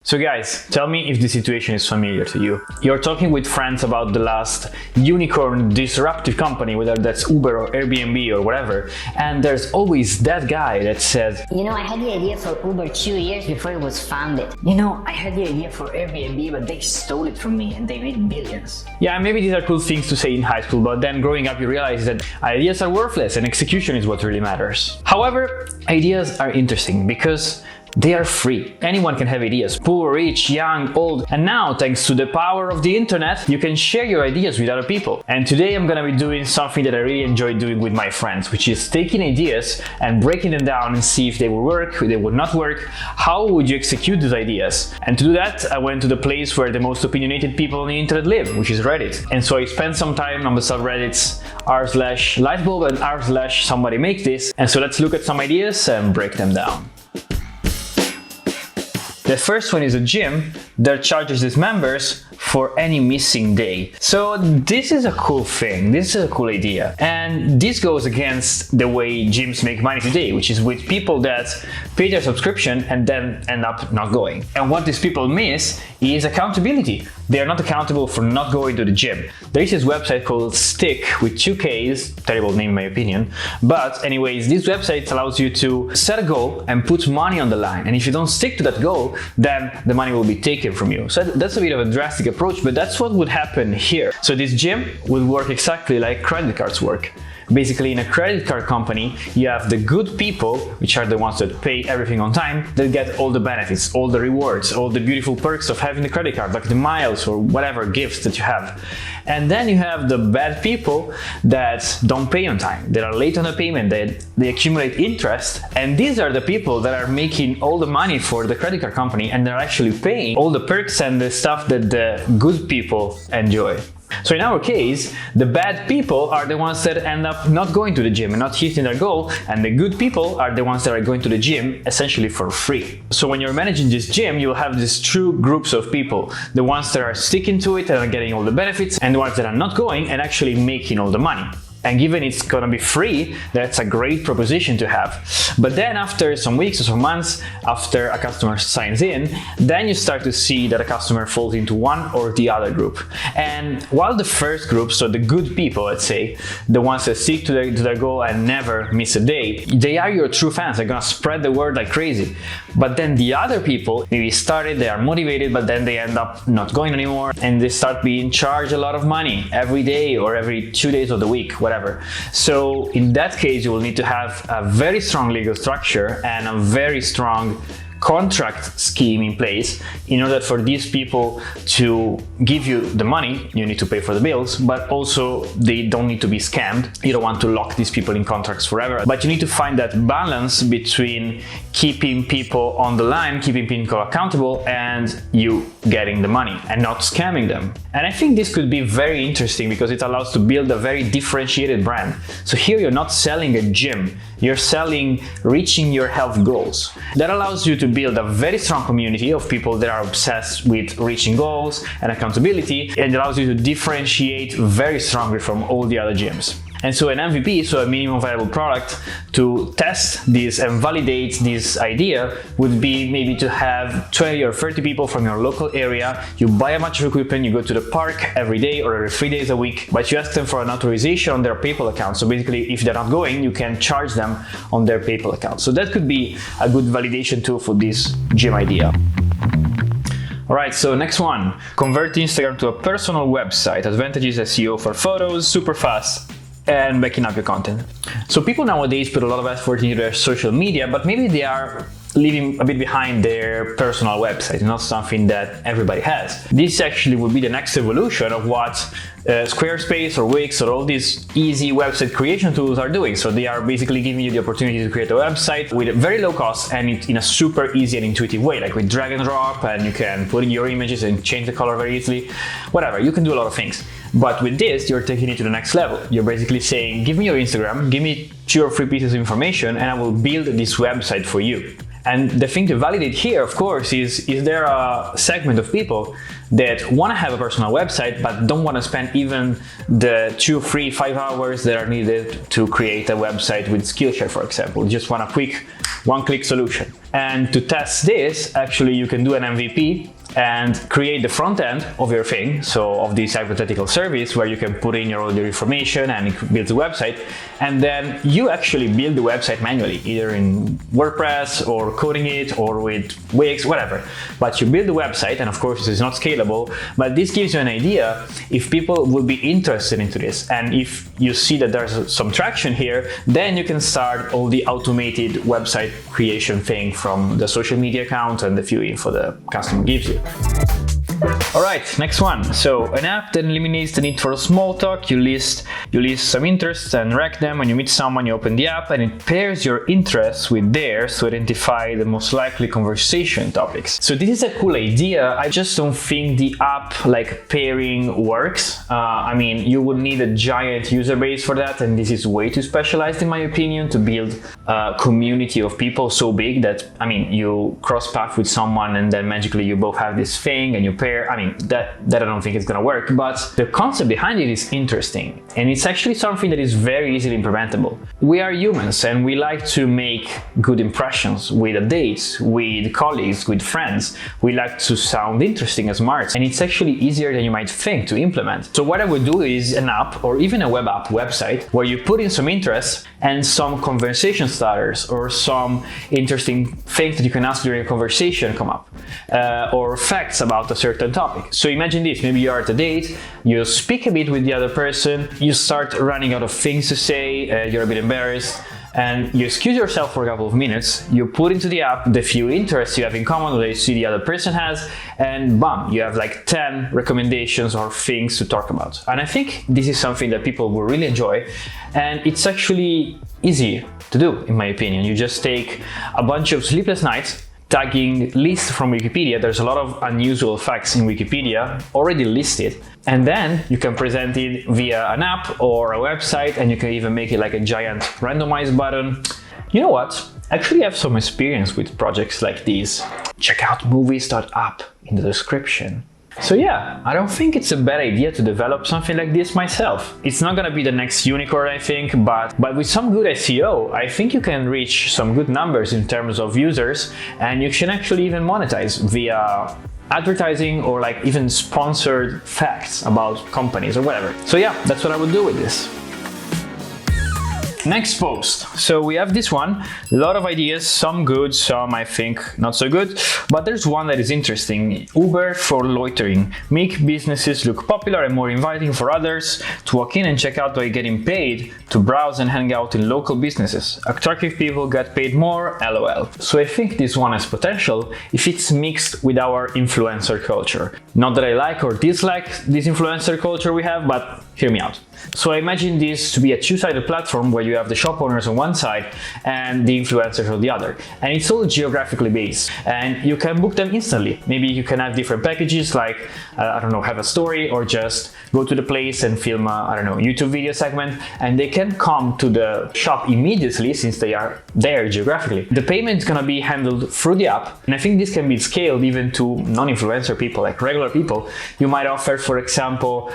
So guys, tell me if the situation is familiar to you. You're talking with friends about the last unicorn disruptive company, whether that's Uber or Airbnb or whatever, and there's always that guy that says, I had the idea for Uber 2 years before it was founded. I had the idea for Airbnb, but they stole it from me and they made billions. Yeah, maybe these are cool things to say in high school, but then growing up you realize that ideas are worthless and execution is what really matters. However, ideas are interesting because they are free. Anyone can have ideas, poor, rich, young, old, and now thanks to the power of the internet, you can share your ideas with other people. And today I'm gonna be doing something that I really enjoy doing with my friends, which is taking ideas and breaking them down and see if they will work, if they would not work, how would you execute those ideas. And to do that, I went to the place where the most opinionated people on the internet live, which is Reddit. And so I spent some time on the subreddits r/lightbulb and r/somebody make this. And so let's look at some ideas and break them down. The first one is a gym that charges its members for any missing day. So this is a cool thing, this is a cool idea. And this goes against the way gyms make money today, which is with people that pay their subscription and then end up not going. And what these people miss is accountability. They are not accountable for not going to the gym. There is this website called Stick with 2 Ks, terrible name in my opinion. But anyways, this website allows you to set a goal and put money on the line. And if you don't stick to that goal, then the money will be taken from you. So that's a bit of a drastic approach, but that's what would happen here. So this gym would work exactly like credit cards work. Basically, in a credit card company, you have the good people, which are the ones that pay everything on time, that get all the benefits, all the rewards, all the beautiful perks of having the credit card, like the miles or whatever gifts that you have. And then you have the bad people that don't pay on time, that are late on the payment, they accumulate interest, and these are the people that are making all the money for the credit card company and they're actually paying all the perks and the stuff that the good people enjoy. So in our case, the bad people are the ones that end up not going to the gym and not hitting their goal, and the good people are the ones that are going to the gym essentially for free. So when you're managing this gym, you'll have these two groups of people, the ones that are sticking to it and are getting all the benefits, and the ones that are not going and actually making all the money. And given it's gonna be free, that's a great proposition to have. But then after some weeks or some months, after a customer signs in, then you start to see that a customer falls into one or the other group. And while the first group, so the good people, let's say, the ones that stick to their goal and never miss a day, they are your true fans, they're gonna spread the word like crazy. But then the other people maybe started, they are motivated, but then they end up not going anymore, and they start being charged a lot of money every day or every 2 days of the week, whatever. So in that case, you will need to have a very strong legal structure and a very strong contract scheme in place in order for these people to give you the money. You need to pay for the bills, but also they don't need to be scammed. You don't want to lock these people in contracts forever, but you need to find that balance between keeping people on the line, keeping people accountable, and you getting the money and not scamming them. And I think this could be very interesting because it allows to build a very differentiated brand. So here you're not selling a gym, you're selling reaching your health goals. That allows you to build a very strong community of people that are obsessed with reaching goals and accountability, and it allows you to differentiate very strongly from all the other gyms. And so an MVP, so a minimum viable product, to test this and validate this idea would be maybe to have 20 or 30 people from your local area. You buy a bunch of equipment, you go to the park every day or every 3 days a week, but you ask them for an authorization on their PayPal account. So basically, if they're not going, you can charge them on their PayPal account. So that could be a good validation tool for this gym idea. Alright, so next one. Convert Instagram to a personal website. Advantages SEO for photos, super fast, and backing up your content. So people nowadays put a lot of effort into their social media, but maybe they are leaving a bit behind their personal website, not something that everybody has. This actually would be the next evolution of what Squarespace or Wix or all these easy website creation tools are doing. So they are basically giving you the opportunity to create a website with a very low cost and in a super easy and intuitive way, like with drag and drop, and you can put in your images and change the color very easily. Whatever, you can do a lot of things. But with this, you're taking it to the next level. You're basically saying, give me your Instagram, give me 2 or 3 pieces of information, and I will build this website for you. And the thing to validate here, of course, is there a segment of people that want to have a personal website but don't want to spend even the 2, 3, 5 hours that are needed to create a website with Skillshare, for example. You just want a quick one-click solution. And to test this, actually you can do an MVP and create the front end of your thing, so of this hypothetical service where you can put in all your information and it builds a website, and then you actually build the website manually, either in WordPress or coding it or with Wix, whatever. But you build the website, and of course this is not scalable, but this gives you an idea if people will be interested into this. And if you see that there's some traction here, then you can start all the automated website creation thing from the social media account and the few info the customer gives you. All right, next one. So an app that eliminates the need for small talk. You list some interests and rank them. When you meet someone, you open the app and it pairs your interests with theirs to identify the most likely conversation topics. So this is a cool idea. I just don't think the app like pairing works. I mean, you would need a giant user base for that, and this is way too specialized in my opinion to build a community of people so big that, I mean, you cross path with someone and then magically you both have this thing and you pair. I mean, that I don't think it's gonna work, but the concept behind it is interesting, and it's actually something that is very easily implementable. We are humans and we like to make good impressions with a date, with colleagues, with friends. We like to sound interesting and smart, and it's actually easier than you might think to implement. So what I would do is an app or even a web app website where you put in some interests and some conversation starters or some interesting things that you can ask during a conversation come up, or facts about a certain topic. So imagine this, maybe you are at a date, you speak a bit with the other person, you start running out of things to say, you're a bit embarrassed, and you excuse yourself for a couple of minutes, you put into the app the few interests you have in common that you see the other person has, and bam, you have like 10 recommendations or things to talk about. And I think this is something that people will really enjoy, and it's actually easy to do, in my opinion. You just take a bunch of sleepless nights, tagging lists from Wikipedia. There's a lot of unusual facts in Wikipedia already listed, and then you can present it via an app or a website, and you can even make it like a giant randomize button. You know what? I actually have some experience with projects like these. Check out movies.app in the description. So yeah, I don't think it's a bad idea to develop something like this myself. It's not gonna be the next unicorn, I think, but with some good SEO, I think you can reach some good numbers in terms of users, and you can actually even monetize via advertising or like even sponsored facts about companies or whatever. So yeah, that's what I would do with this. Next post. So we have this one, a lot of ideas, some good, some I think not so good, but there's one that is interesting. Uber for loitering. Make businesses look popular and more inviting for others to walk in and check out by getting paid to browse and hang out in local businesses. Attractive people get paid more, LOL. So I think this one has potential if it's mixed with our influencer culture. Not that I like or dislike this influencer culture we have, but hear me out. So I imagine this to be a two-sided platform where you have the shop owners on one side and the influencers on the other. And it's all geographically based, and you can book them instantly. Maybe you can have different packages like, I don't know, have a story or just go to the place and film a, I don't know, YouTube video segment, and they can come to the shop immediately since they are there geographically. The payment is gonna be handled through the app, and I think this can be scaled even to non-influencer people, like regular people. You might offer, for example,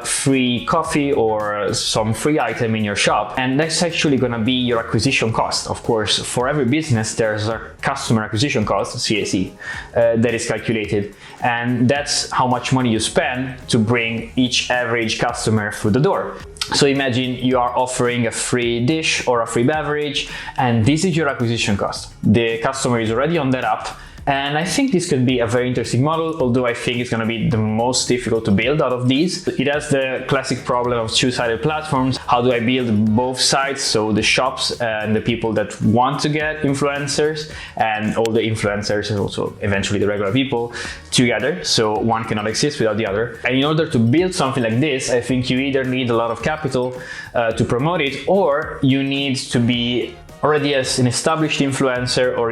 free coffee or some free item in your shop, and that's actually gonna be your acquisition cost. Of course, for every business there's a customer acquisition cost, CAC, that is calculated, and that's how much money you spend to bring each average customer through the door. So imagine you are offering a free dish or a free beverage, and this is your acquisition cost. The customer is already on that app, and I think this could be a very interesting model, although I think it's going to be the most difficult to build out of these. It has the classic problem of two-sided platforms. How do I build both sides, so the shops and the people that want to get influencers, and all the influencers and also eventually the regular people together, so one cannot exist without the other. And in order to build something like this, I think you either need a lot of capital to promote it, or you need to be already as an established influencer or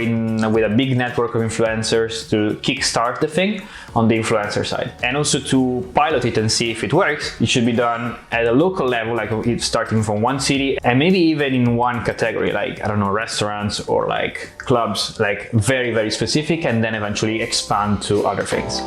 with a big network of influencers to kickstart the thing on the influencer side. And also to pilot it and see if it works, it should be done at a local level, like it's starting from one city and maybe even in one category, like, I don't know, restaurants or like clubs, like very, very specific, and then eventually expand to other things.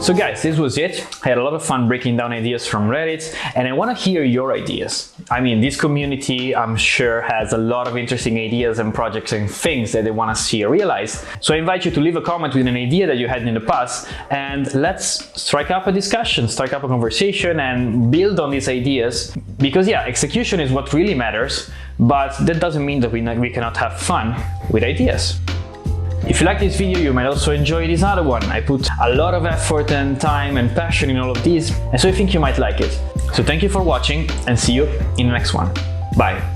So guys, this was it. I had a lot of fun breaking down ideas from Reddit, and I want to hear your ideas. I mean, this community, I'm sure, has a lot of interesting ideas and projects and things that they want to see realized. So I invite you to leave a comment with an idea that you had in the past, and let's strike up a discussion, strike up a conversation, and build on these ideas. Because yeah, execution is what really matters, but that doesn't mean that we cannot have fun with ideas. If you like this video, you might also enjoy this other one. I put a lot of effort and time and passion in all of these, and so I think you might like it. So thank you for watching, and see you in the next one. Bye.